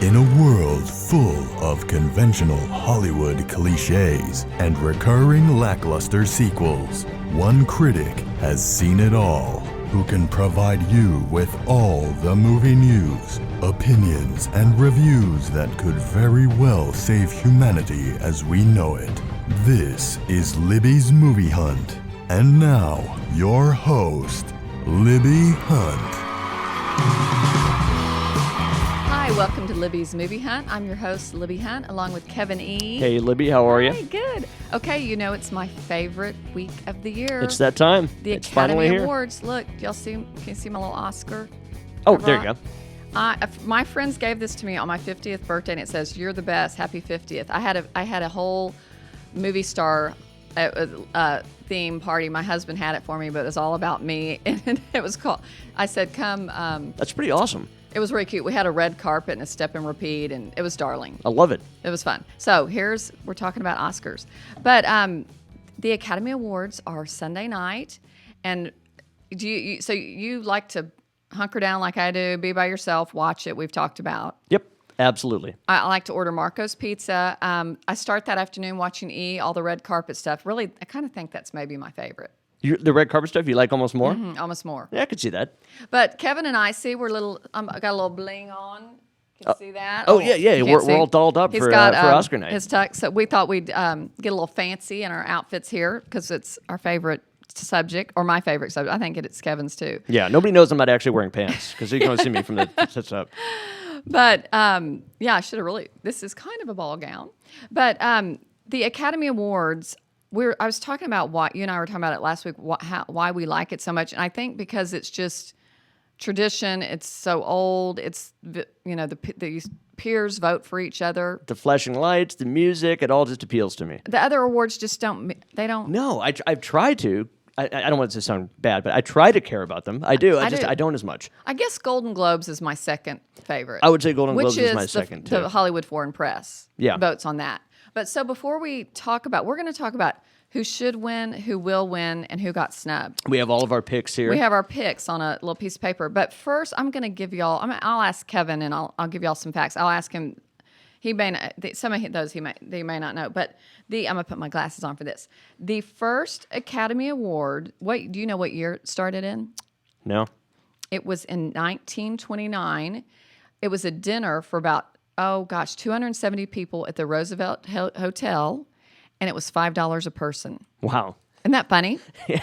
In a world full of conventional Hollywood cliches and recurring lackluster sequels, one critic has seen it all, who can provide you with all the movie news, opinions, and reviews that could very well save humanity as we know it. This is Libby's Movie Hunt. And now, your host, Libby Hunt. Hi, welcome to Libby's Movie Hunt. I'm your host, Libby Hunt, along with Kevin E. Hey, Libby, how are you? Hi, good. Okay, you know it's my favorite week of the year. It's that time. The it's Academy finally Awards. Look, y'all see? Can you see my little Oscar? Oh, there you go. My friends gave this to me on my 50th birthday, and it says, "You're the best. Happy 50th." I had a whole movie star theme party. My husband had it for me, but it was all about me, and it was called. I said, "Come." That's pretty awesome. It was really cute. We had a red carpet and a step and repeat, and it was darling. I love it. It was fun. So we're talking about Oscars. But the Academy Awards are Sunday night. And so you like to hunker down like I do, be by yourself, watch it. We've talked about. Yep, absolutely. I like to order Marco's Pizza. I start that afternoon watching all the red carpet stuff. Really, I kind of think that's maybe my favorite. The red carpet stuff you like almost more? Mm-hmm, almost more. Yeah, I could see that. But Kevin and I, see, we're little. I got a little bling on. Can you see that? Oh, yeah. We're all dolled up for Oscar night. His tux. So we thought we'd get a little fancy in our outfits here because it's our favorite subject, or my favorite subject. I think it's Kevin's too. Yeah, nobody knows I'm not actually wearing pants because you can only see me from the tits up. But yeah, I should have really. This is kind of a ball gown. But the Academy Awards. I was talking about why you and I were talking about it last week. Why we like it so much, and I think because it's just tradition. It's so old. It's the peers vote for each other. The flashing lights, the music, it all just appeals to me. The other awards just don't. They don't. No, I've tried to. I don't want it to sound bad, but I try to care about them. I do. I don't as much. I guess Golden Globes is my second favorite. I would say Golden Globes is my second too. The Hollywood Foreign Press votes on that. But so before we talk about, we're going to talk about who should win, who will win, and who got snubbed. We have all of our picks here. We have our picks on a little piece of paper. But first, I'm going to give y'all. I'll ask Kevin, and I'll give y'all some facts. I'll ask him. He may not, some of those they may not know. But I'm going to put my glasses on for this. The first Academy Award. Do you know what year it started in? No. It was in 1929. It was a dinner for about 270 people at the Roosevelt Hotel, and it was $5 a person. Wow. Isn't that funny? Yeah.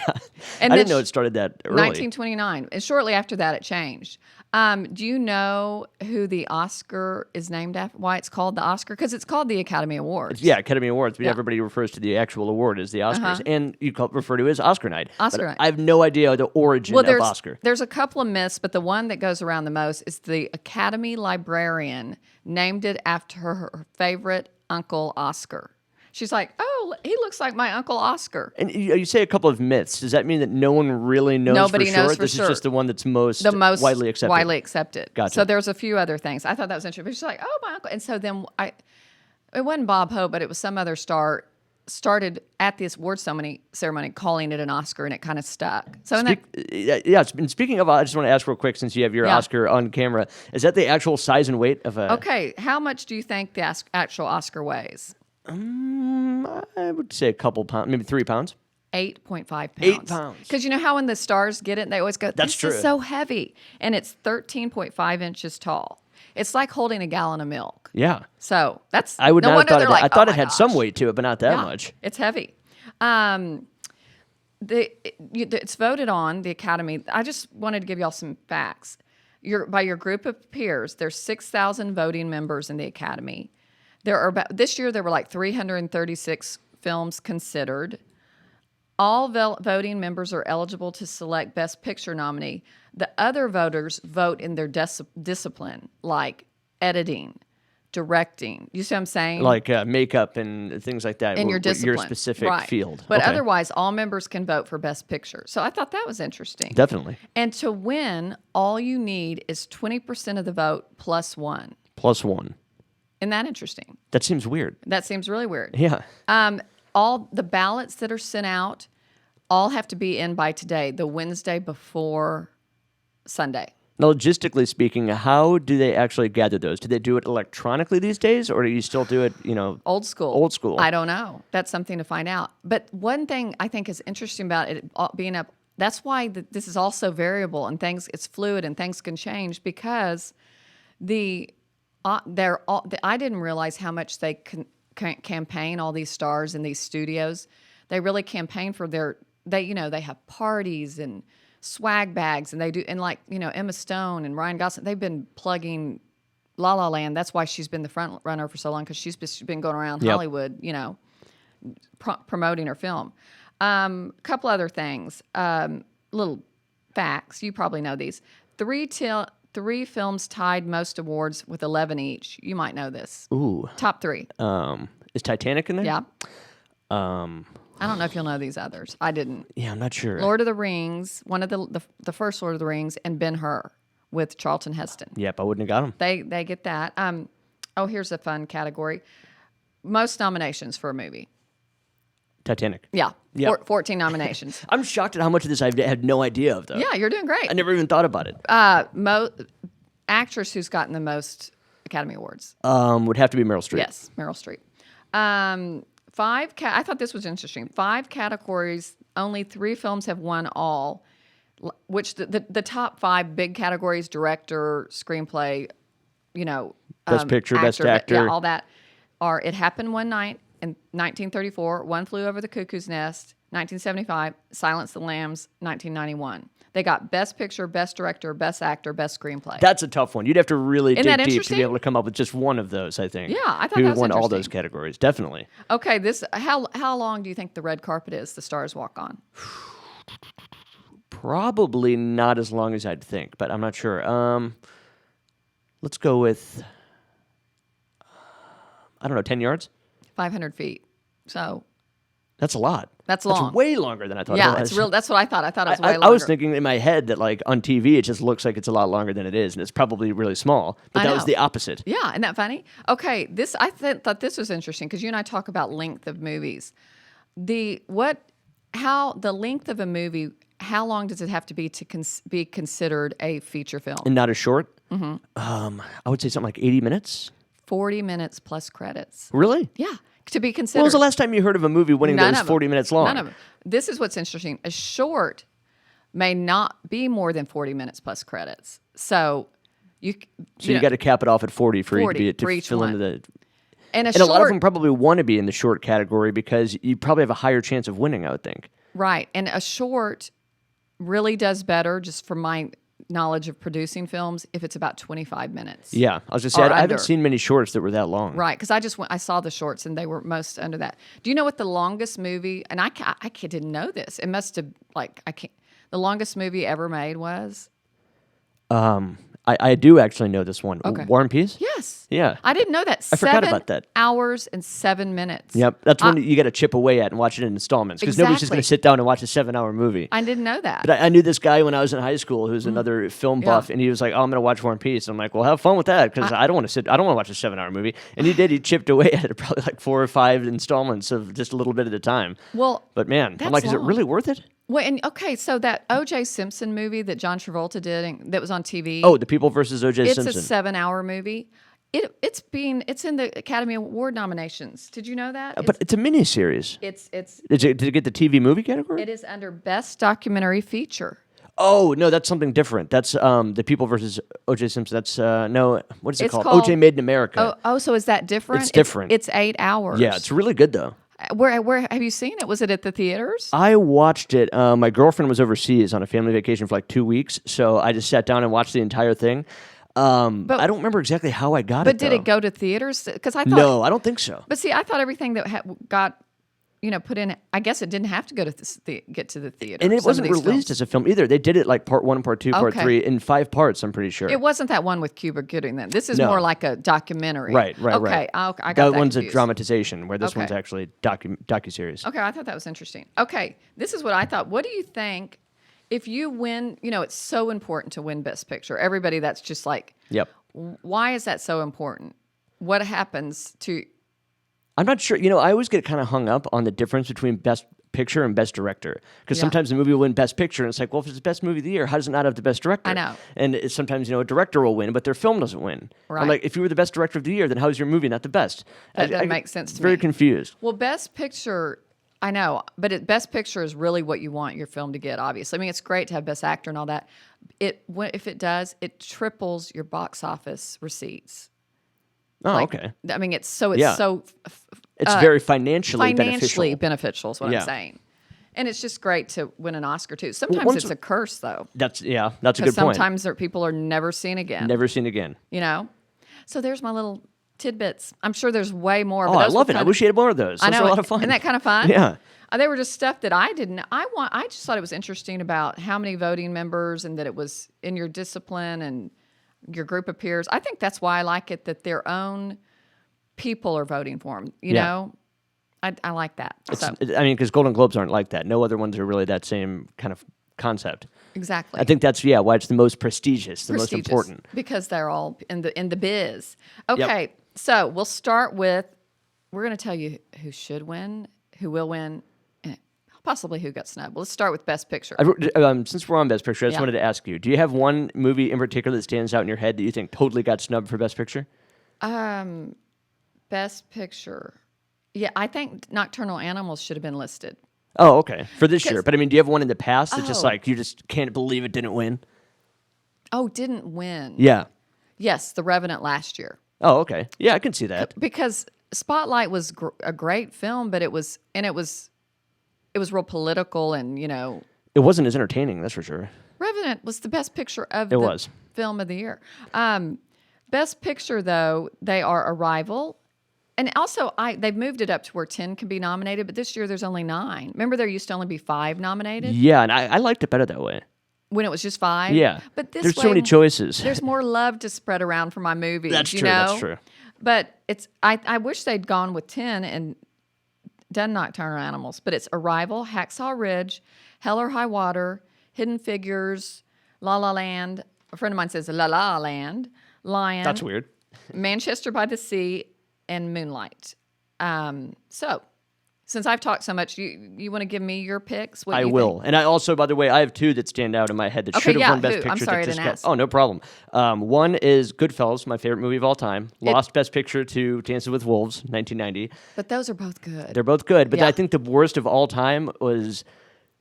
And I didn't know it started that early. 1929. And shortly after that, it changed. Do you know who the Oscar is named after? Why it's called the Oscar? Because it's called the Academy Awards. Yeah, Academy Awards. But everybody refers to the actual award as the Oscars. And you refer to it as Oscar night. Oscar night. I have no idea the origin of Oscar. There's a couple of myths, but the one that goes around the most is the Academy librarian named it after her favorite uncle, Oscar. She's like, oh, he looks like my Uncle Oscar. And you say a couple of myths. Does that mean that no one really knows Nobody for sure? knows for this sure. Is just the one that's most widely accepted? Widely accepted. Gotcha. So there's a few other things. I thought that was interesting. But she's like, oh, my uncle. And so then it wasn't Bob Hope, but it was some other star started at this award ceremony calling it an Oscar, and it kind of stuck. So and speaking of, I just want to ask real quick, since you have your Oscar on camera, is that the actual size and weight of a... Okay, how much do you think the actual Oscar weighs? I would say a couple pounds, maybe 3 pounds. 8.5 pounds. 8 pounds. Because you know how when the stars get it, they always go, That's true. Is so heavy. And it's 13.5 inches tall. It's like holding a gallon of milk. Yeah. So that's... I would no not have thought like, I thought it had some weight to it, but not that much. It's heavy. It's voted on, the Academy. I just wanted to give y'all some facts. By your group of peers, there's 6,000 voting members in the Academy. This year there were like 336 films considered. All voting members are eligible to select Best Picture nominee. The other voters vote in their discipline, like editing, directing. You see what I'm saying? Like makeup and things like that. In your discipline. Your specific field. But otherwise, all members can vote for Best Picture. So I thought that was interesting. Definitely. And to win, all you need is 20% of the vote plus one. Plus one. Isn't that interesting? That seems weird. That seems really weird. Yeah. All the ballots that are sent out all have to be in by today, the Wednesday before Sunday. Now, logistically speaking, how do they actually gather those? Do they do it electronically these days, or do you still do it, Old school. Old school. I don't know. That's something to find out. But one thing I think is interesting about it being up, that's why this is also variable and it's fluid and things can change because I didn't realize how much they campaign, all these stars in these studios. They really campaign for they have parties and swag bags, and they do, and like Emma Stone and Ryan Gosling, they've been plugging La La Land. That's why she's been the front runner for so long, because she's been going around Hollywood, promoting her film. Couple other things, little facts. You probably know these. Three films tied most awards with 11 each. You might know this. Ooh. Top three. Is Titanic in there? Yeah. I don't know if you'll know these others. I didn't. Yeah, I'm not sure. Lord of the Rings, one of the first Lord of the Rings, and Ben-Hur with Charlton Heston. Yep, I wouldn't have got them. They get that. Here's a fun category. Most nominations for a movie. Titanic. Yeah. Yep. 14 nominations. I'm shocked at how much of this I had no idea of, though. Yeah, you're doing great. I never even thought about it. Actress who's gotten the most Academy Awards. Would have to be Meryl Streep. Yes, Meryl Streep. I thought this was interesting. 5 categories, only 3 films have won all, which the top 5 big categories, director, screenplay, Best picture, best actor. yeah, all that, are It Happened One Night in 1934, One Flew Over the Cuckoo's Nest, 1975, Silence of the Lambs, 1991. They got Best Picture, Best Director, Best Actor, Best Screenplay. That's a tough one. You'd have to really Isn't dig that deep to interesting? be able to come up with just one of those, I think. Yeah, I thought who that was won all interesting. those categories, definitely. Okay, how long do you think the red carpet is the stars walk on? Probably not as long as I'd think, but I'm not sure. Let's go with, I don't know, 10 yards? 500 feet. So That's a lot. That's long. That's way longer than I thought it yeah, was. it's real. That's what I thought. I thought it was way longer. I was thinking in my head that like on TV it just looks like it's a lot longer than it is, and it's probably really small. But that was the opposite. Yeah, isn't that funny? Okay, thought this was interesting because you and I talk about length of movies. How the length of a movie? How long does it have to be to be considered a feature film? And not as short. Mm-hmm. I would say something like 80 minutes. 40 minutes plus credits. Really? Yeah, to be considered. When was the last time you heard of a movie winning that was 40 minutes long? None of them. This is what's interesting. A short may not be more than 40 minutes plus credits. So you got to cap it off at 40 for 40 you to for each fill one. into the. And a lot of them probably want to be in the short category because you probably have a higher chance of winning, I would think. Right. And a short really does better, just from my knowledge of producing films, if it's about 25 minutes. Yeah. I was going to say, I haven't seen many shorts that were that long. Right. Because I saw the shorts and they were most under that. Do you know what the longest movie, and I didn't know this. It must have, the longest movie ever made was? I do actually know this one. Okay. War and Peace? Yes. Yeah. I didn't know that. I forgot about that. 7 hours and 7 minutes. Yep. That's when you got to chip away at and watch it in installments because nobody's just going to sit down and watch a 7-hour movie. I didn't know that. But I knew this guy when I was in high school who was another film buff, and he was like, "Oh, I'm going to watch War and Peace." I'm like, "Well, have fun with that because I don't want to watch a 7-hour movie." And he did. He chipped away at it probably like 4 or 5 installments of just a little bit at a time. Well, but man, I'm like, is it really worth it? Well, and okay, so that O.J. Simpson movie that John Travolta did that was on TV. Oh, The People versus O.J. Simpson. It's a 7-hour movie. It's in the Academy Award nominations. Did you know that? But it's a miniseries. Did it get the TV movie category? It is under Best Documentary Feature. Oh no, that's something different. That's The People versus O.J. Simpson. That's no, what is it called? O.J. Made in America. Oh, so is that different? It's different. It's 8 hours. Yeah, it's really good though. Where have you seen it? Was it at the theaters? I watched it. My girlfriend was overseas on a family vacation for like 2 weeks, so I just sat down and watched the entire thing. But I don't remember exactly how I got it. But did it go to theaters? Because I thought no, I don't think so. But see, I thought everything that got put in. I guess it didn't have to go to get to the theater. And it wasn't released as a film either. They did it like part 1, part 2, part 3 in 5 parts. I'm pretty sure it wasn't that one with Cuba Gooding. Then this is more like a documentary. Right. Okay, I got that one's confused. A dramatization, where this one's actually docuseries. Okay, I thought that was interesting. Okay, this is what I thought. What do you think if you win? It's so important to win Best Picture. Everybody, that's just like, yep. Why is that so important? What happens to? I'm not sure. I always get kind of hung up on the difference between Best Picture and Best Director. Because Yeah. sometimes the movie will win Best Picture, and it's like, well, if it's the best movie of the year, how does it not have the Best Director? I know. And sometimes, a director will win, but their film doesn't win. Right. I'm like, if you were the Best Director of the year, then how is your movie not the best? That doesn't make sense to very me. confused. Well, Best Picture, I know, but Best Picture is really what you want your film to get, obviously. I mean, it's great to have Best Actor and all that. If it does, it triples your box office receipts. Oh, Like, okay. I mean, it's Yeah. so It's very financially beneficial is what Yeah. I'm saying. And it's just great to win an Oscar, too. Sometimes once- it's a curse, though. That's a good Because point. sometimes people are never seen again. Never seen again. So there's my little tidbits. I'm sure there's way more. Oh, but I those were love it. I kind wish you had more of those. I Those know. are a lot of fun. Isn't that kind of fun? Yeah. They were just stuff that I didn't. I just thought it was interesting about how many voting members and that it was in your discipline and your group of peers. I think that's why I like it, that their own people are voting for them. You Yeah. know, I like that. So Because Golden Globes aren't like that. No other ones are really that same kind of concept. exactly. I think that's why it's the most prestigious, the most Prestigious, important. because they're all in the biz. Okay, so we'll start with. We're going to tell you who should win, who will win, and possibly who got snubbed. Let's start with Best Picture. Since we're on Best Picture, I just Yeah. wanted to ask you: do you have one movie in particular that stands out in your head that you think totally got snubbed for Best Picture? Best Picture. Yeah, I think Nocturnal Animals should have been listed. Oh, okay, for this year. But do you have one in the past that just Oh. like you just can't believe it didn't win? Oh, didn't win. Yeah. Yes, The Revenant last year. Oh, okay. Yeah, I can see that. Because Spotlight was a great film, but it was real political, and It wasn't as entertaining, that's for sure. Revenant was the best picture of It was. film of the year. Best Picture, though, they are Arrival. And also, they've moved it up to where 10 can be nominated, but this year there's only 9. Remember, there used to only be 5 nominated Yeah, and I liked it better that way. when it was just 5. Yeah. but this There's way, so many choices. There's more love to spread around for my movies. That's you true, know? that's true. But I wish they'd gone with 10 and done Nocturnal Animals. But it's Arrival, Hacksaw Ridge, Hell or High Water, Hidden Figures, La La Land. A friend of mine says La La Land, Lion. That's weird. Manchester by the Sea, and Moonlight. So, since I've talked so much, you want to give me your picks? What I do you will. think? And I also, by the way, I have 2 that stand out in my head that Okay, should have yeah, won Best who? Picture. I'm sorry, I that just didn't got- ask. Oh, no problem. One is Goodfellas, my favorite movie of all time. Lost Best Picture to Dances with Wolves, 1990. But those are both good. They're both good, but Yeah. I think the worst of all time was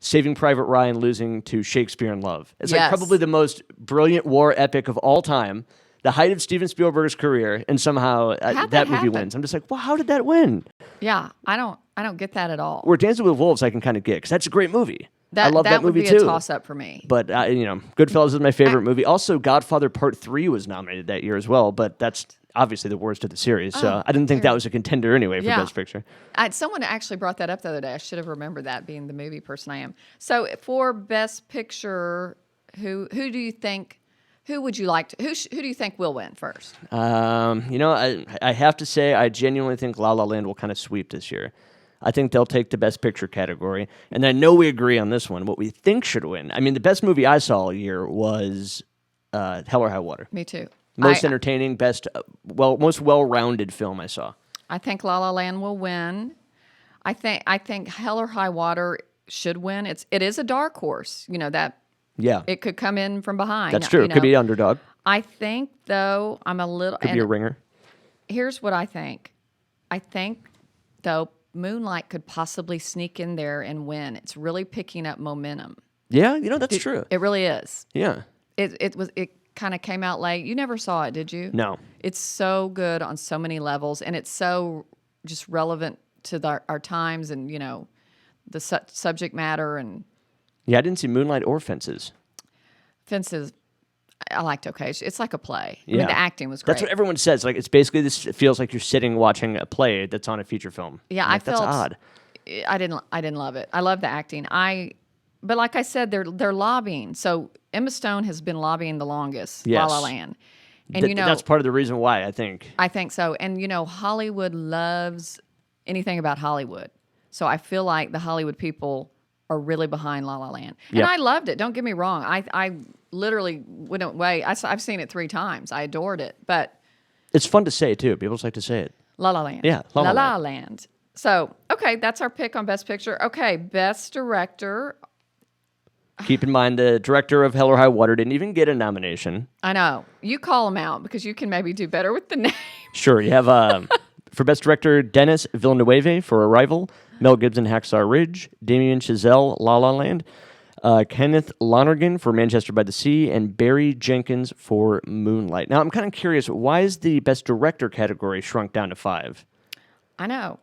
Saving Private Ryan losing to Shakespeare in Love. It's like Yes. probably the most brilliant war epic of all time, the height of Steven Spielberg's career, and somehow How'd that that movie happen? wins. I'm just like, well, how did that win? Yeah, I don't get that at all. Where Dancing with Wolves, I can kind of get because that's a great movie. I That love that would movie be too. a toss up for me. But Goodfellas is my favorite movie. Also, Godfather Part 3 was nominated that year as well, but that's obviously the worst of the series. So I didn't think that was a contender anyway for Yeah. Best Picture. Someone actually brought that up the other day. I should have remembered that, being the movie person I am. So for Best Picture, who do you think? Who would you like to? Who do you think will win first? I have to say, I genuinely think La La Land will kind of sweep this year. I think they'll take the Best Picture category. And I know we agree on this one, what we think should win. I mean, the best movie I saw all year was Hell or High Water. Me too. Most entertaining, most well-rounded film I saw. I think La La Land will win. I think Hell or High Water should win. It is a dark horse. That Yeah, it could come in from behind. that's true. It could be an underdog. I think though I'm a little. Could be a ringer. Here's what I think. I think though Moonlight could possibly sneak in there and win. It's really picking up momentum. Yeah, that's true. It really is. Yeah. It kind of came out late. You never saw it, did you? No. It's so good on so many levels, and it's so just relevant to our times, and the subject matter. And Yeah, I didn't see Moonlight or Fences. Fences, I liked. Okay, it's like a play. I Yeah. mean, the acting was great. That's what everyone says. Like, it's basically this. It feels like you're sitting watching a play that's on a feature film. Yeah, I'm like, I felt that's odd. I didn't love it. I love the acting. But like I said, they're lobbying. So Emma Stone has been lobbying the longest. Yes. La La Land, and That's part of the reason why I think. I think so. And Hollywood loves anything about Hollywood. So I feel like the Hollywood people are really behind La La Land. And Yep. I loved it. Don't get me wrong. I literally wouldn't wait. I've seen it 3 times. I adored it. But It's fun to say too. People just like to say it. La La Land. Yeah, La La La Land. So, okay. Okay, that's our pick on Best Picture. Okay, Best Director. Keep in mind, the director of Hell or High Water didn't even get a nomination. I know. You call them out because you can maybe do better with the name. Sure, you have for Best Director, Denis Villeneuve for Arrival, Mel Gibson, Hacksaw Ridge, Damien Chazelle, La La Land, Kenneth Lonergan for Manchester by the Sea, and Barry Jenkins for Moonlight. Now, I'm kind of curious, why is the Best Director category shrunk down to 5? I know.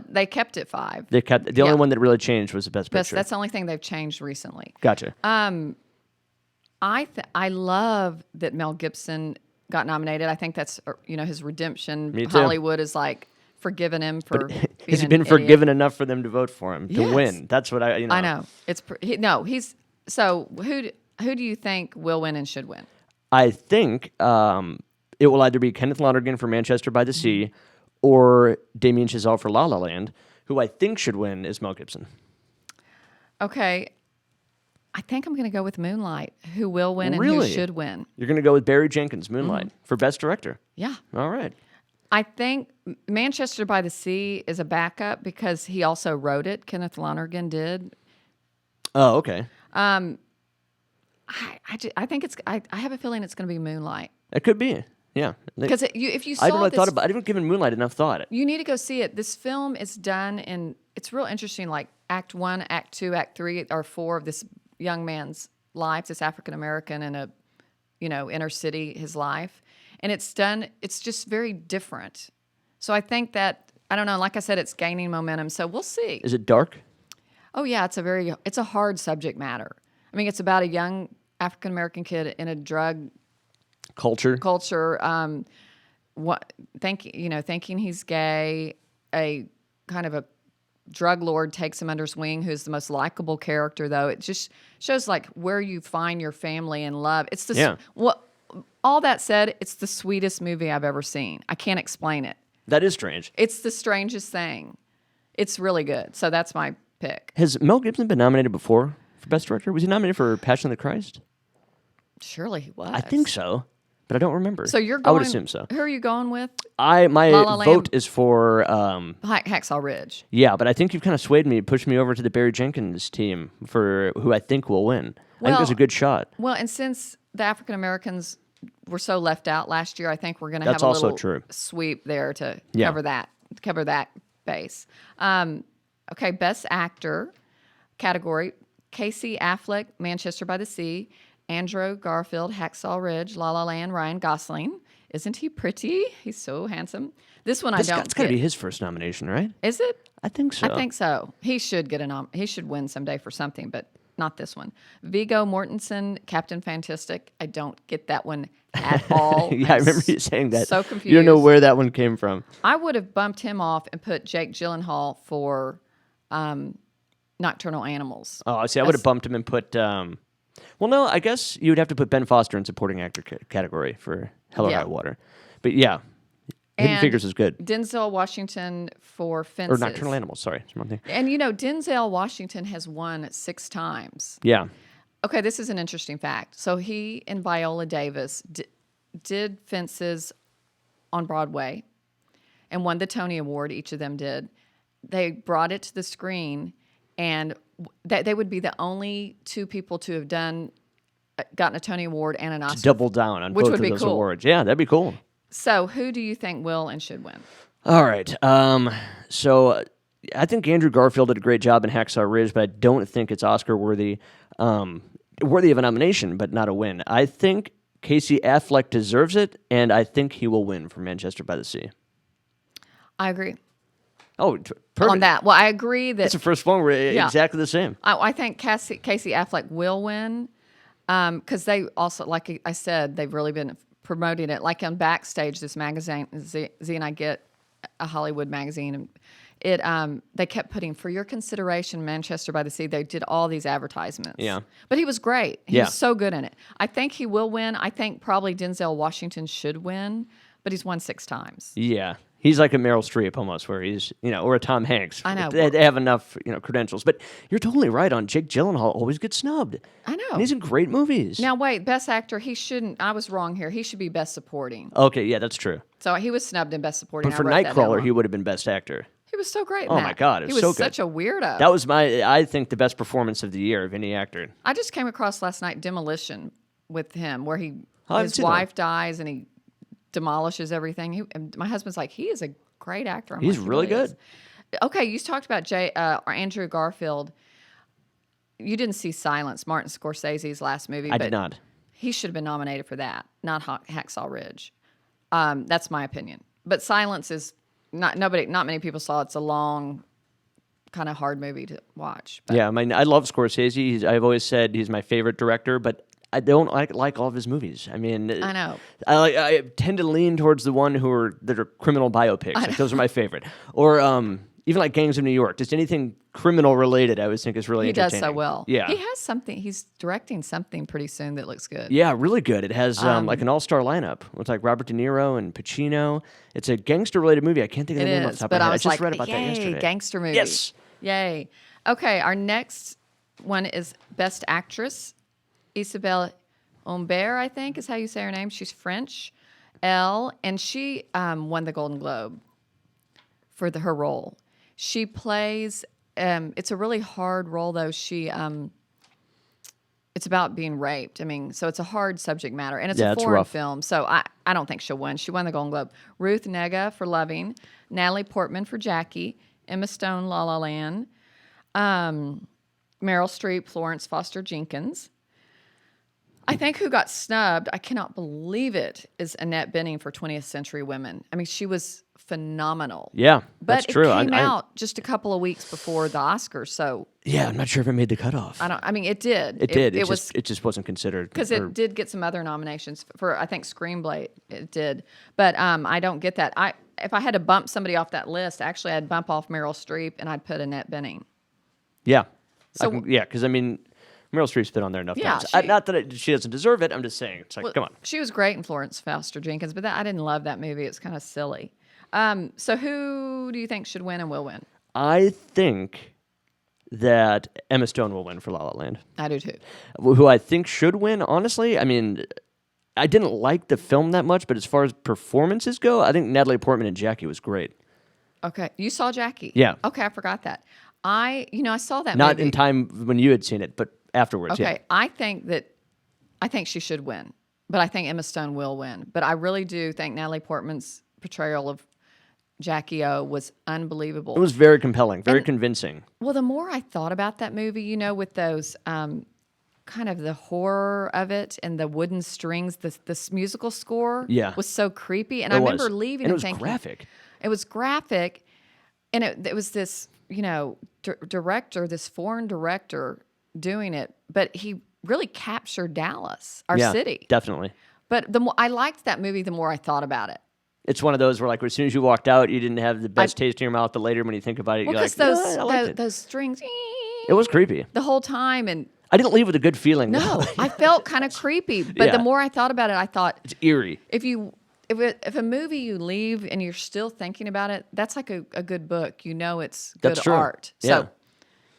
They kept it 5. They kept the only one that really changed was the Best Picture. That's the only thing they've changed recently. Gotcha. I love that Mel Gibson got nominated. I think that's his redemption. Me too. Hollywood is like forgiven him for being Has he an been idiot. forgiven enough for them to vote for him to Yes. win? That's what I know. He's so who do you think will win and should win? I think it will either be Kenneth Lonergan for Manchester by the Sea or Damien Chazelle for La La Land. Who I think should win is Mel Gibson. Okay. I think I'm going to go with Moonlight. Who will win and Really? who should win? You're going to go with Barry Jenkins, Moonlight, for Best Director. Yeah. All right. I think Manchester by the Sea is a backup because he also wrote it. Kenneth Lonergan did. Oh, okay. I think I have a feeling it's going to be Moonlight. It could be. Yeah. Because if you saw I haven't really this, thought about. I haven't given Moonlight enough thought. you need to go see it. This film is done it's real interesting. Like Act 1, Act 2, Act 3 are 4 of this young man's life, this African American in a inner city, his life, and it's just very different. So I think that I don't know. Like I said, it's gaining momentum. So we'll see. Is it dark? Oh yeah, it's a hard subject matter. I mean, it's about a young African American kid in a drug Culture. thinking he's gay. A kind of a drug lord takes him under his wing, who's the most likable character. Though it just shows like where you find your family and love. It's all that said, it's the sweetest movie I've ever seen. I can't explain it. That is strange. It's the strangest thing. It's really good. So that's my pick. Has Mel Gibson been nominated before for Best Director? Was he nominated for Passion of the Christ? Surely he was. I think so, but I don't remember. So you're going. I would assume so. Who are you going with? My La La Land. vote is for Hacksaw Ridge. yeah, but I think you've kind of swayed me, pushed me over to the Barry Jenkins team for who I think will win. I think there's a good shot. Well, and since the African Americans were so left out last year, I think we're going to have That's a also little true. sweep there to Yeah. cover that base. Okay, Best Actor category: Casey Affleck, Manchester by the Sea; Andrew Garfield, Hacksaw Ridge; La La Land, Ryan Gosling. Isn't he pretty? He's so handsome. This one It's I got don't. to be his first nomination, right? Is it? I think so. I think so. He should get he should win someday for something, but not this one. Viggo Mortensen, Captain Fantastic. I don't get that one at all. Yeah, I remember you saying that. So confused. You don't know where that one came from. I would have bumped him off and put Jake Gyllenhaal for Nocturnal Animals. Oh, see, I would have bumped him and put. Well, no, I guess you would have to put Ben Foster in supporting actor category for Hell or Yeah. High Water. But yeah, Hidden And Figures is good. Denzel Washington for Fences. Or Nocturnal Animals, sorry. It's one thing. And Denzel Washington has won 6 times. Yeah. Okay, this is an interesting fact. So he and Viola Davis did Fences on Broadway and won the Tony Award. Each of them did. They brought it to the screen, and they would be the only 2 people to have gotten a Tony Award and an Oscar. Double down on Which both would of be those cool. awards. Yeah, that'd be cool. So who do you think will and should win? All right. So I think Andrew Garfield did a great job in Hacksaw Ridge, but I don't think it's Oscar worthy. Worthy of a nomination, but not a win. I think Casey Affleck deserves it, and I think he will win for Manchester by the Sea. I agree Oh, perfect. on that. Well, I agree that That's the first one. We're exactly the same. I think Casey Affleck will win because they also, like I said, they've really been promoting it. Like on Backstage, this magazine, Z and I get a Hollywood magazine, and they kept putting, for your consideration, Manchester by the Sea. They did all these advertisements. Yeah. But he was great. He Yeah. was so good in it. I think he will win. I think probably Denzel Washington should win, but he's won 6 times. Yeah. He's like a Meryl Streep almost, where he's, or a Tom Hanks. I know. They have enough, credentials. But you're totally right on Jake Gyllenhaal always gets snubbed. I know. And he's in great movies. Now, wait, Best Actor, he shouldn't. I was wrong here. He should be Best Supporting. Okay, yeah, that's true. So he was snubbed in Best Supporting. But for I wrote that down Nightcrawler, wrong. he would have been Best Actor. He was so great in Oh that. my God, it was he so was good. such a weirdo. That was I think, the best performance of the year of any actor. I just came across last night Demolition with him, where I haven't his seen that one. wife dies and he demolishes everything. And my husband's like, he is a great actor. I'm He's like, he really is. good. Okay, you talked about Andrew Garfield. You didn't see Silence, Martin Scorsese's last movie. I but did not. He should have been nominated for that, not Hacksaw Ridge. That's my opinion. But Silence is not many people saw it. It's a long, kind of hard movie to watch. But Yeah, I mean, I love Scorsese. I've always said he's my favorite director, but I don't like all of his movies. I mean, I know. I tend to lean towards the one that are criminal biopics. Like, those are my favorite. Or even like Gangs of New York. Just anything criminal related, I always think is really He does entertaining. so well. Yeah. He has something. He's directing something pretty soon that looks good. Yeah, really good. It has like an all-star lineup with like Robert De Niro and Pacino. It's a gangster-related movie. I can't think of the name off the top but of my I head. was I just like, read about that yay, yesterday. gangster movie. Yes. Yay. Okay, our next one is Best Actress. Isabelle Humbert, I think, is how you say her name. She's French. And she won the Golden Globe for her role. She plays. It's a really hard role, though. It's about being raped. I mean, so it's a hard subject matter, and it's a it's foreign rough. film. So I don't think she'll win. She won the Golden Globe. Ruth Negga for Loving, Natalie Portman for Jackie, Emma Stone, La La Land, Meryl Streep, Florence Foster Jenkins. I think who got snubbed, I cannot believe it, is Annette Bening for 20th Century Women. I mean, she was phenomenal. Yeah, But that's true. it came out just a couple of weeks before the Oscars, so Yeah, I'm not sure if it made the cutoff. I mean, it did. It did. It was It just wasn't considered. because it did get some other nominations for I think Screenplay. It did, but I don't get that. If I had to bump somebody off that list, actually, I'd bump off Meryl Streep and I'd put Annette Bening. Yeah. So- because I mean, Meryl Streep's been on there enough Yeah, times. Not that she doesn't deserve it. I'm just saying. It's like, come on. She was great in Florence Foster Jenkins, but I didn't love that movie. It's kind of silly. So who do you think should win and will win? I think that Emma Stone will win for La La Land. I do too. Who I think should win, honestly, I mean, I didn't like the film that much, but as far as performances go, I think Natalie Portman and Jackie was great. Okay, you saw Jackie. Yeah. Okay, I forgot that. I saw that Not movie. in time when you had seen it, but afterwards. Okay, Yeah. I think she should win, but I think Emma Stone will win. But I really do think Natalie Portman's portrayal of Jackie O was unbelievable. It was very compelling, very convincing. Well, the more I thought about that movie, with those kind of the horror of it and the wooden strings, this musical score was so creepy. And I remember leaving and it and was thinking, graphic. It was graphic, and it was this, director, this foreign director doing it, but he really captured Dallas, our city. Definitely. But the more I liked that movie, the more I thought about it. It's one of those where, like, as soon as you walked out, you didn't have the best taste in your mouth. But later, when you think about it, you're like, Because I liked it. those strings, It was creepy. the whole time, and I didn't leave with a good feeling. no, though. I felt kind of creepy. But Yeah. the more I thought about it, I thought It's eerie. if a movie you leave and you're still thinking about it, that's like a good book. It's good That's true. art. Yeah. So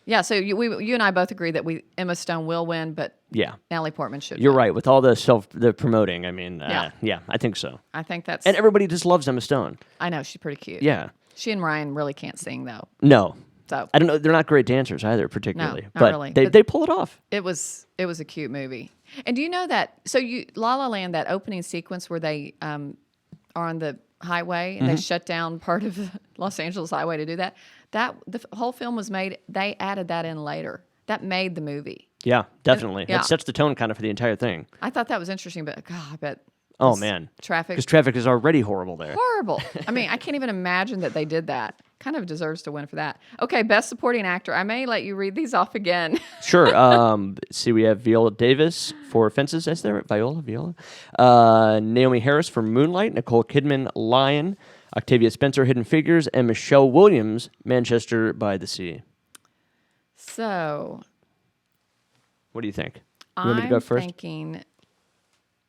yeah, so you and I both agree that Emma Stone will win, but Yeah. Natalie Portman should. You're win. right. With all the promoting, I mean, Yeah. I think so. I think that's. And everybody just loves Emma Stone. I know she's pretty cute. Yeah. She and Ryan really can't sing though. No. So I don't know. They're not great dancers either, particularly. not but really. They, But- they pull it off. it was a cute movie. And do you know that? So La La Land, that opening sequence where they are on the highway and they shut down part of the Los Angeles highway to do that. The whole film was made. They added that in later. That made the movie. Yeah, definitely. yeah. It sets the tone kind of for the entire thing. I thought that was interesting, but God, I bet. Oh, this man. traffic Because traffic is already horrible there. horrible. I mean, I can't even imagine that they did that. Kind of deserves to win for that. Okay, best supporting actor. I may let you read these off again. Sure. See, we have Viola Davis for Fences. Is there Viola? Naomi Harris for Moonlight. Nicole Kidman, Lion. Octavia Spencer, Hidden Figures. And Michelle Williams, Manchester by the Sea. So What do you think? You want me to go first?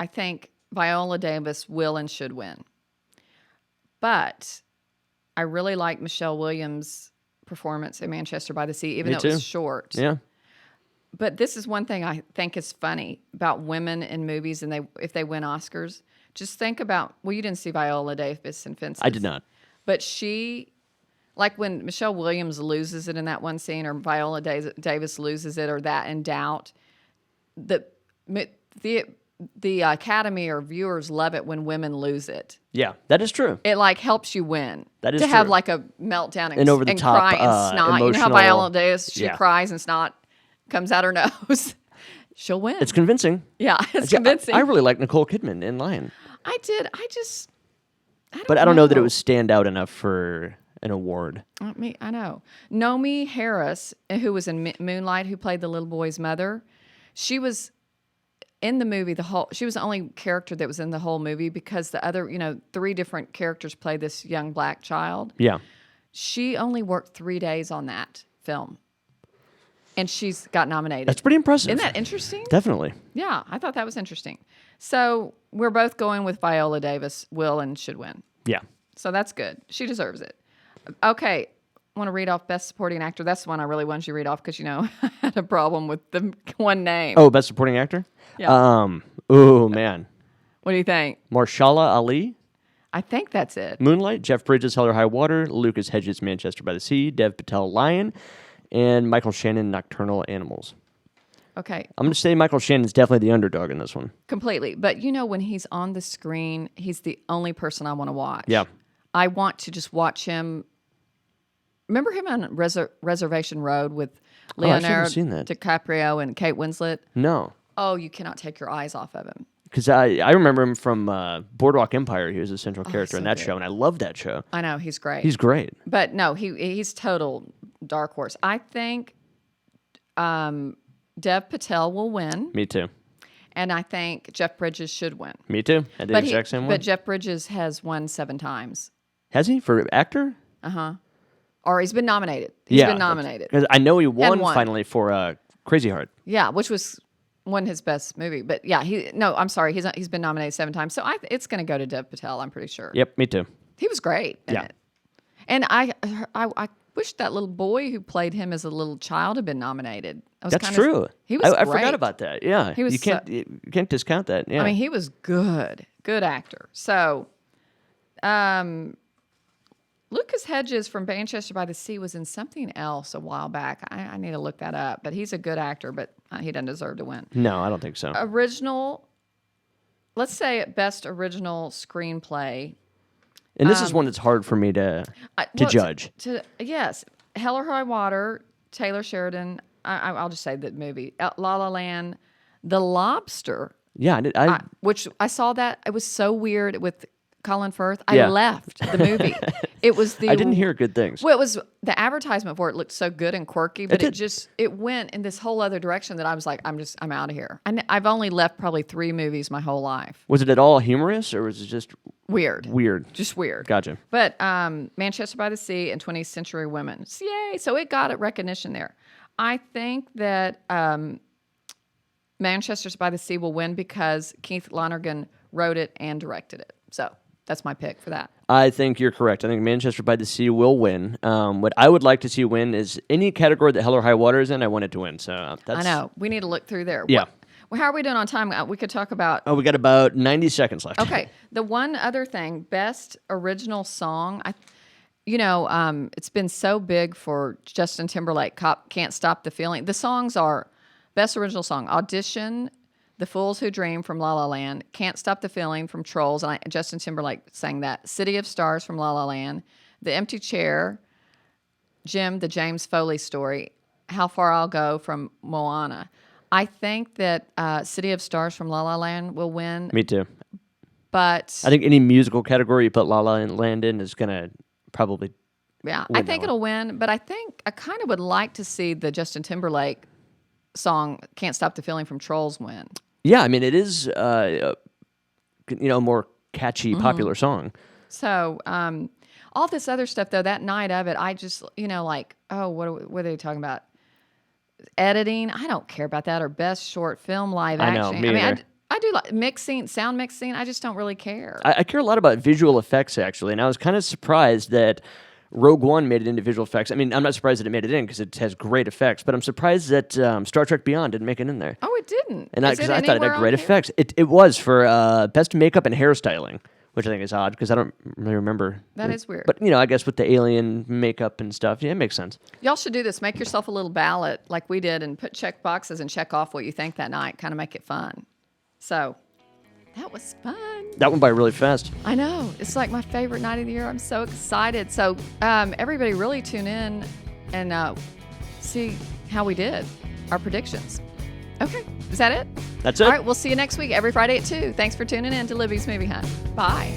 I think Viola Davis will and should win. But I really like Michelle Williams' performance in Manchester by the Sea, even Me though it was too. short. Yeah. But this is one thing I think is funny about women in movies, and if they win Oscars, just think about. Well, you didn't see Viola Davis in Fences. I did not. But she like when Michelle Williams loses it in that one scene, or Viola Davis loses it, or that in Doubt. The Academy or viewers love it when women lose it. Yeah, that is true. It like helps you win. That is to have true. like a meltdown And over the top, cry and snot. You know how emotional- Viola Davis, she Yeah. cries and snot comes out her nose. She'll win. It's convincing. Yeah, it's convincing. I really like Nicole Kidman in Lion. I did. But I don't know that it was stand out enough for an award. I know. Nomi Harris, who was in Moonlight, who played the little boy's mother, she was in the movie. She was the only character that was in the whole movie because the other, 3 different characters played this young black child. Yeah. She only worked 3 days on that film, and she's got nominated. That's pretty impressive. Isn't that interesting? Definitely. Yeah, I thought that was interesting. So we're both going with Viola Davis, will and should win. Yeah. So that's good. She deserves it. Okay, I want to read off Best Supporting Actor. That's the one I really wanted you to read off because, I had a problem with the one name. Oh, Best Supporting Actor? Yeah. Oh, man. What do you think? Marshala Ali, I think that's it. Moonlight, Jeff Bridges, Hell or High Water, Lucas Hedges, Manchester by the Sea, Dev Patel, Lion, and Michael Shannon, Nocturnal Animals. Okay, I'm going to say Michael Shannon's definitely the underdog in this one. completely. But when he's on the screen, he's the only person I want to watch. Yeah. I want to just watch him. Remember him on Reservation Road with Oh, I actually haven't Leonardo seen that. DiCaprio and Kate Winslet? No. Oh, you cannot take your eyes off of him. Because I remember him from Boardwalk Empire. He was a central character so in that good. show, and I loved that show. I know, he's great. He's great. But no, he's total dark horse. I think Dev Patel will win, Me too. and I think Jeff Bridges should win. Me too. I did the exact same But one. Jeff Bridges has won 7 times. Has he for actor? Or he's been nominated. He's been nominated. Because I know he won won. finally for Crazy Heart. Yeah, which won his best movie. But yeah, I'm sorry, he's been nominated 7 times. So it's going to go to Dev Patel, I'm pretty sure. Yep, me too. He was great in Yeah. it. And I wish that little boy who played him as a little child had been nominated. That's true. He was I great. forgot about that. Yeah, He was you can't discount that. Yeah, I mean, he was good actor. So, Lucas Hedges from Manchester by the Sea was in something else a while back. I need to look that up. But he's a good actor, but he doesn't deserve to win. no, I don't think so. Original, let's say best original screenplay. And this is one that's hard for me to judge. Yes, Hell or High Water, Taylor Sheridan. I'll just say the movie. La La Land, The Lobster, Yeah, which I saw that. It was so weird with Colin Firth. I Yeah. left the movie. It was I didn't hear good things. Well, it was the advertisement for it looked so good and quirky, but did. it went in this whole other direction that I was like, I'm out of here. I've only left probably 3 movies my whole life. Was it at all humorous, or was it just Weird. weird? Just weird. Gotcha. But Manchester by the Sea and 20th Century Women. So, yay. So it got recognition there. I think that Manchester by the Sea will win because Keith Lonergan wrote it and directed it. So that's my pick for that. I think you're correct. I think Manchester by the Sea will win. What I would like to see win is any category that Hell or High Water is in, I want it to win. So that's... I know. We need to look through there. Yeah. Well, how are we doing on time? We could talk about... Oh, we got about 90 seconds left. Okay. The one other thing, best original song. It's been so big for Justin Timberlake, Can't Stop the Feeling. The songs are best original song, Audition, The Fools Who Dream from La La Land, Can't Stop the Feeling from Trolls, and Justin Timberlake sang that, City of Stars from La La Land, The Empty Chair, Jim, the James Foley Story, How Far I'll Go from Moana. I think that City of Stars from La La Land will win, Me too. but... I think any musical category you put La La Land in is going to probably... Yeah, win I that think one. it'll win, but I think I kind of would like to see the Justin Timberlake song "Can't Stop the Feeling" from Trolls win. Yeah, I mean, it is a more catchy, Mm-hmm. popular song. So all this other stuff, though, that night of it, I just what are they talking about? Editing? I don't care about that. Or best short film live I know, action. me either. I do like mixing, sound mixing. I just don't really care. I care a lot about visual effects, actually, and I was kind of surprised that Rogue One made it into visual effects. I mean, I'm not surprised that it made it in because it has great effects, but I'm surprised that Star Trek Beyond didn't make it in there. Oh, it didn't. And Is because it I thought it anywhere had on great here? effects. It was for best makeup and hairstyling, which I think is odd because I don't really remember. That is weird. But, you know, I guess with the alien makeup and stuff, yeah, it makes sense. Y'all should do this. Make yourself a little ballot like we did and put check boxes and check off what you think that night. Kind of make it fun. So that was fun. That went by really fast. I know. It's like my favorite night of the year. I'm so excited. So everybody really tune in and see how we did, our predictions. Okay. Is that it? That's it. All right. We'll see you next week, every Friday at 2. Thanks for tuning in to Libby's Movie Hunt. Bye.